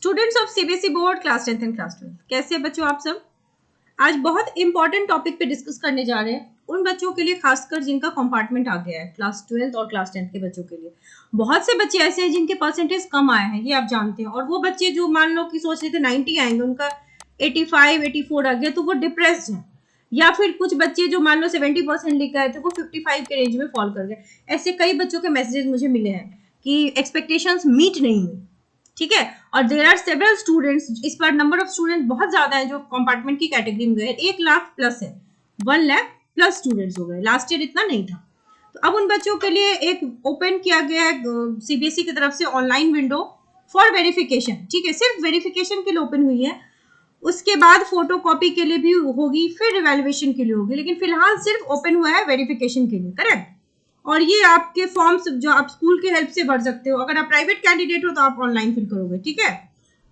Students of CBSE board class 10th and class 12, कैसे हैं बच्चों आप सब। आज बहुत इंपॉर्टेंट टॉपिक पे डिस्कस करने जा रहे हैं उन बच्चों के लिए, खासकर जिनका कंपार्टमेंट आ गया है क्लास 12th और क्लास 10th के बच्चों के लिए। बहुत से बच्चे ऐसे हैं जिनके परसेंटेज कम आए हैं, ये आप जानते हैं, और वो बच्चे जो मान लो कि सोच रहे थे 90 आएंगे, उनका 85 84 आ गया तो वो डिप्रेस्ड है। या फिर कुछ बच्चे जो मान लो 70% लेकर आए थे वो 55 के रेंज में फॉल कर गए। ऐसे कई बच्चों के मैसेजेस मुझे मिले हैं कि एक्सपेक्टेशंस मीट नहीं हुई, ठीक है। और देर आर सेवरल स्टूडेंट्स, इस बार नंबर ऑफ स्टूडेंट्स बहुत ज्यादा है जो कंपार्टमेंट की कैटेगरी में गए, 1 लाख प्लस है, 1 लाख प्लस स्टूडेंट्स हो गए। लास्ट ईयर इतना नहीं था। तो अब उन बच्चों के लिए एक ओपन किया गया है सीबीएसई की तरफ से ऑनलाइन विंडो फॉर वेरिफिकेशन, ठीक है। सिर्फ वेरिफिकेशन के लिए ओपन हुई है, उसके बाद फोटो कॉपी के लिए भी होगी, फिर इवेल्युएशन के लिए होगी, लेकिन फिलहाल सिर्फ ओपन हुआ है वेरिफिकेशन के लिए, करेक्ट। और ये आपके फॉर्म्स जो आप स्कूल के हेल्प से भर सकते हो, अगर आप प्राइवेट कैंडिडेट हो तो आप ऑनलाइन फिल करोगे, ठीक है।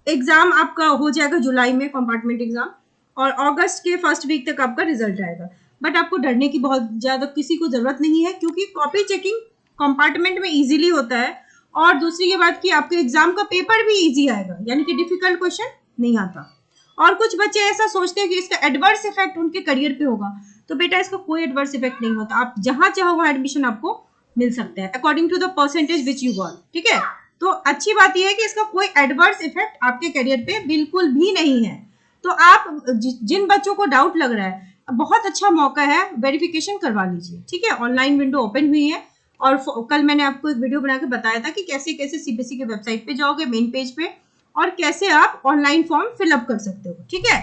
एग्जाम आपका हो जाएगा जुलाई में, कंपार्टमेंट एग्जाम, और अगस्त के फर्स्ट वीक तक आपका रिजल्ट आएगा। बट आपको डरने की बहुत ज्यादा किसी को जरूरत नहीं है, क्योंकि कॉपी चेकिंग कंपार्टमेंट में इजीली होता है। और दूसरी ये बात कि आपके एग्जाम का पेपर भी इजी आएगा, यानी कि डिफिकल्ट क्वेश्चन नहीं आता। और कुछ बच्चे ऐसा सोचते हैं कि इसका एडवर्स इफेक्ट उनके करियर पे होगा, तो बेटा इसका कोई एडवर्स इफेक्ट नहीं होता। आप जहां चाहो वहां एडमिशन आपको मिल सकता है according to the percentage which you got, ठीक है। तो अच्छी बात यह है कि इसका कोई एडवर्स इफेक्ट आपके करियर पे बिल्कुल भी नहीं है। तो आप जिन बच्चों को डाउट लग रहा है, बहुत अच्छा मौका है, वेरिफिकेशन करवा लीजिए, ठीक है। ऑनलाइन विंडो ओपन हुई है, और कल मैंने आपको एक वीडियो बना के बताया था कि कैसे कैसे सीबीएसई के वेबसाइट पे जाओगे, मेन पेज पे, और कैसे आप ऑनलाइन फॉर्म फिलअप कर सकते हो, ठीक है।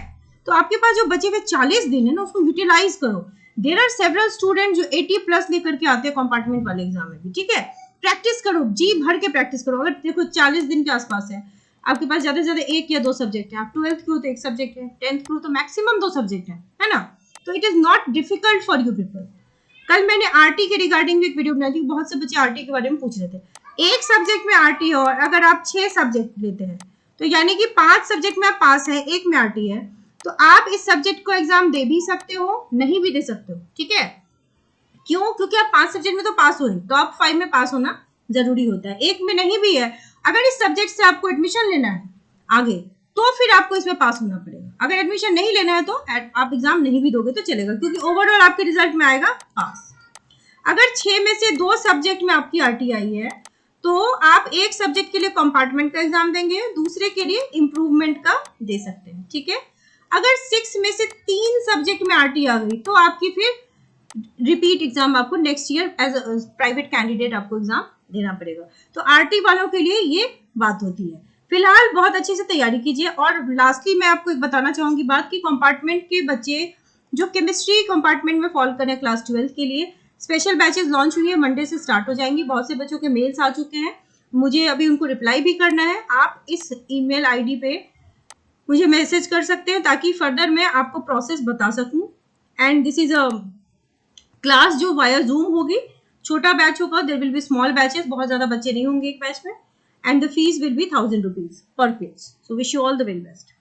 तो आपके पास जो बचे हुए 40 दिन है ना, उसको यूटिलाइज करो। देयर आर सेवरल स्टूडेंट जो 80 प्लस लेकर के आते हैं कंपार्टमेंट वाले एग्जाम में भी, ठीक है। प्रैक्टिस करो, जी भर के प्रैक्टिस करो। अगर देखो 40 दिन के आसपास है, आपके पास ज्यादा से ज्यादा 1 या 2 सब्जेक्ट है, आप 12th के हो तो 1 सब्जेक्ट है, 10th के हो तो मैक्सिमम 2 सब्जेक्ट है ना। तो it is not difficult for you people. कल मैंने आरटी के रिगार्डिंग एक वीडियो बनाई थी, बहुत से बच्चे आरटी के बारे में पूछ रहे थे। एक सब्जेक्ट में आरटी है, और अगर आप 6 सब्जेक्ट लेते हैं तो यानी कि 5 सब्जेक्ट में आप पास है, 1 में आरटी है, तो आप इस सब्जेक्ट को एग्जाम दे भी सकते हो, नहीं भी दे सकते हो, ठीक है। क्यों? क्योंकि आप 5 सब्जेक्ट में तो पास हो ही, टॉप 5 में पास होना जरूरी होता है। 1 में नहीं भी है, अगर इस सब्जेक्ट से आपको एडमिशन लेना है आगे, तो फिर आपको इसमें पास होना पड़ेगा। अगर एडमिशन नहीं लेना है तो आप एग्जाम नहीं भी दोगे तो चलेगा, क्योंकि ओवरऑल आपके रिजल्ट में आएगा पास। अगर 6 में से 2 सब्जेक्ट में आपकी आरटीआई है, तो आप एक सब्जेक्ट के लिए कंपार्टमेंट का एग्जाम देंगे, दूसरे के लिए इंप्रूवमेंट का दे सकते हैं, ठीक है। अगर 6 में से 3 सब्जेक्ट में आरटी आ गई तो आपकी फिर रिपीट एग्जाम आपको next year as private candidate आपको एग्जाम देना पड़ेगा। तो आरटी वालों के लिए ये बात होती है। फिलहाल बहुत अच्छे से तैयारी कीजिए। और लास्टली मैं आपको एक बताना चाहूंगी बात कि कंपार्टमेंट के बच्चे जो केमिस्ट्री कंपार्टमेंट में फॉल करें क्लास 12 के लिए, स्पेशल बैचेस लॉन्च हुई है, मंडे से स्टार्ट हो जाएंगी। बहुत से बच्चों के मेल्स आ चुके हैं, मुझे अभी उनको रिप्लाई भी करना है। आप इस ईमेल आईडी पे मुझे मैसेज कर सकते हैं ताकि फर्दर मैं आपको प्रोसेस बता सकूं। And this is a class जो वाया जूम होगी, छोटा बैच होगा, there will be small batches, बहुत ज्यादा बच्चे नहीं होंगे एक बैच में, and the fees will be 1000 rupees per page. So wish you all the very best.